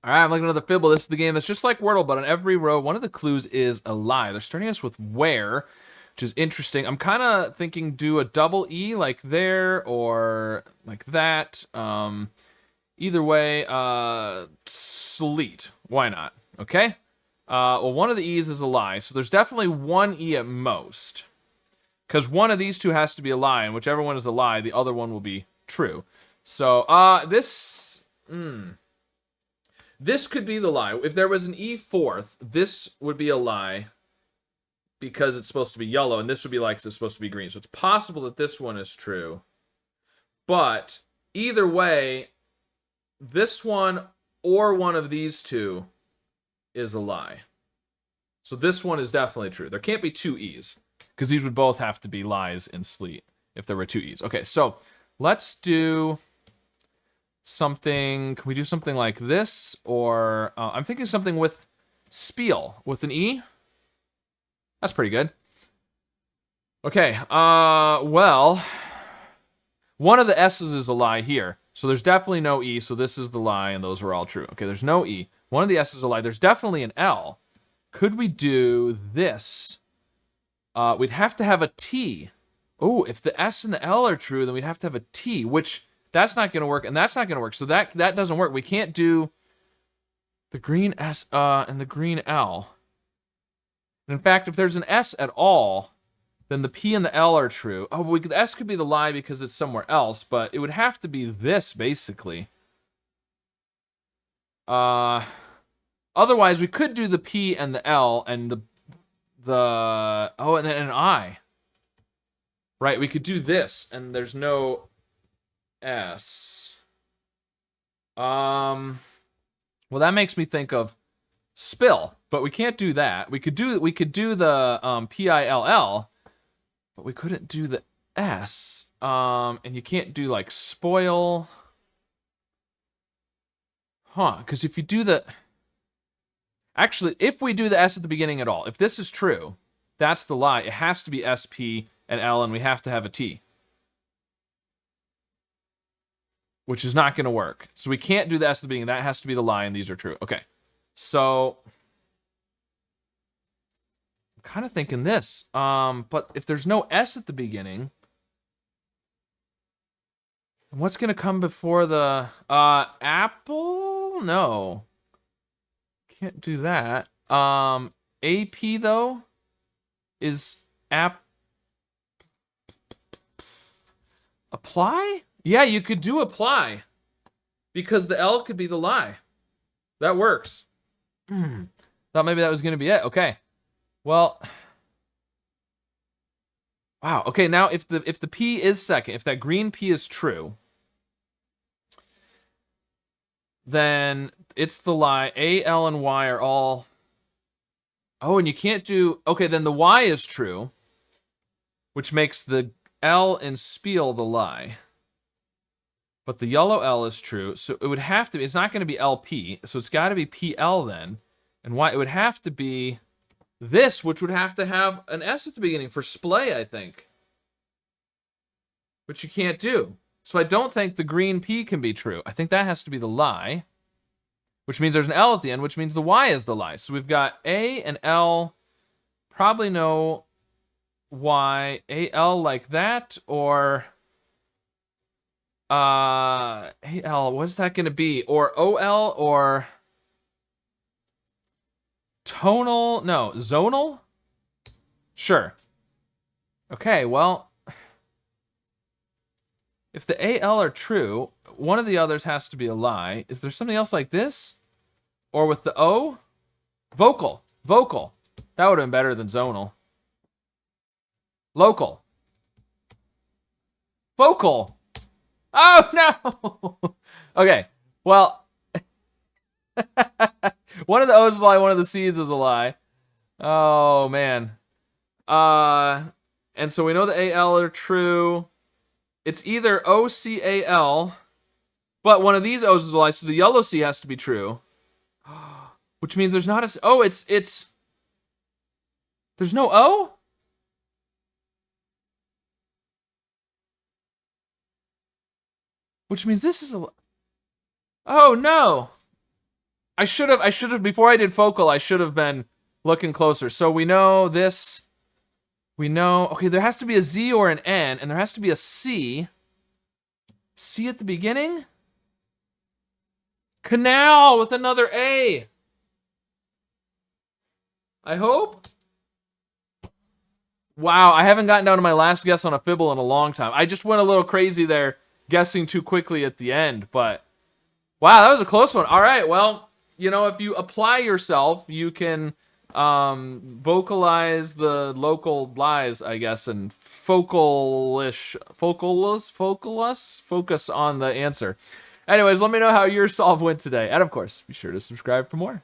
All right, I'm looking at another Fibble. This is the game that's just like Wordle, but on every row, one of the clues is a lie. They're starting us with where, which is interesting. I'm kind of thinking do a double E like there or like that. Either way, sleet. Why not? Okay. Well, one of the E's is a lie, so there's definitely one E at most. Because one of these two has to be a lie, and whichever one is a lie, the other one will be true. So, this could be the lie. If there was an E fourth, this would be a lie because it's supposed to be yellow, and this would be like it's supposed to be green. So it's possible that this one is true. But either way, this one or one of these two is a lie. So this one is definitely true. There can't be two E's because these would both have to be lies in sleet if there were two E's. Okay, so let's do something. Can we do something like this? Or I'm thinking something with spiel with an E. That's pretty good. Okay, well, one of the S's is a lie here. So there's definitely no E, so this is the lie, and those are all true. Okay, there's no E. One of the S's is a lie. There's definitely an L. Could we do this? We'd have to have a T. Oh, if the S and the L are true, then we'd have to have a T, which that's not going to work, and that's not going to work. So that doesn't work. We can't do the green S and the green L. And in fact, if there's an S at all, then the P and the L are true. Oh, the S could be the lie because it's somewhere else, but it would have to be this, basically. Otherwise, we could do the P and the L and the and then an I. Right, we could do this, and there's no S. Well, that makes me think of spill, but we can't do that. We could do the PILL, but we couldn't do the S. And you can't do like spoil. Huh, because if you do the... Actually, if we do the S at the beginning at all, if this is true, that's the lie. It has to be SP and L, and we have to have a T. Which is not going to work. So we can't do the S at the beginning. That has to be the lie, and these are true. Okay. So I'm kind of thinking this. But if there's no S at the beginning, what's going to come before the apple? No. Can't do that. AP though is apply? Yeah, you could do apply because the L could be the lie. That works. Thought maybe that was going to be it. Okay. Well, wow. Okay, now if the P is second, if that green P is true, then it's the lie. A, L, and Y are all... Oh, and you can't do... Okay, then the Y is true, which makes the L in spiel the lie. But the yellow L is true, so it would have to be... It's not going to be LP, so it's got to be PL then. And Y, it would have to be this, which would have to have an S at the beginning for splay, I think. Which you can't do. So I don't think the green P can be true. I think that has to be the lie, which means there's an L at the end, which means the Y is the lie. So we've got A and L, probably no Y, AL like that, or AL, what is that going to be? Or OL, or tonal, no, zonal? Sure. Okay, well, if the AL are true, one of the others has to be a lie. Is there something else like this? Or with the O? Vocal. Vocal. That would have been better than zonal. Local. Vocal. Oh, no! Okay, well, one of the O's is a lie, one of the C's is a lie. Oh, man. And so we know the AL are true. It's either OCAL, but one of these O's is a lie, so the yellow C has to be true. Which means there's not a... Oh, it's... There's no O? Which means this is a... Oh, no. I should have, before I did focal, I should have been looking closer. So we know this, okay, there has to be a Z or an N, and there has to be a C. C at the beginning? Canal with another A. I hope? Wow, I haven't gotten down to my last guess on a Fibble in a long time. I just went a little crazy there, guessing too quickly at the end, but wow, that was a close one. All right, well, you know, if you apply yourself, you can vocalize the local lies, I guess, and focus on the answer. Anyways, let me know how your solve went today. And of course, be sure to subscribe for more.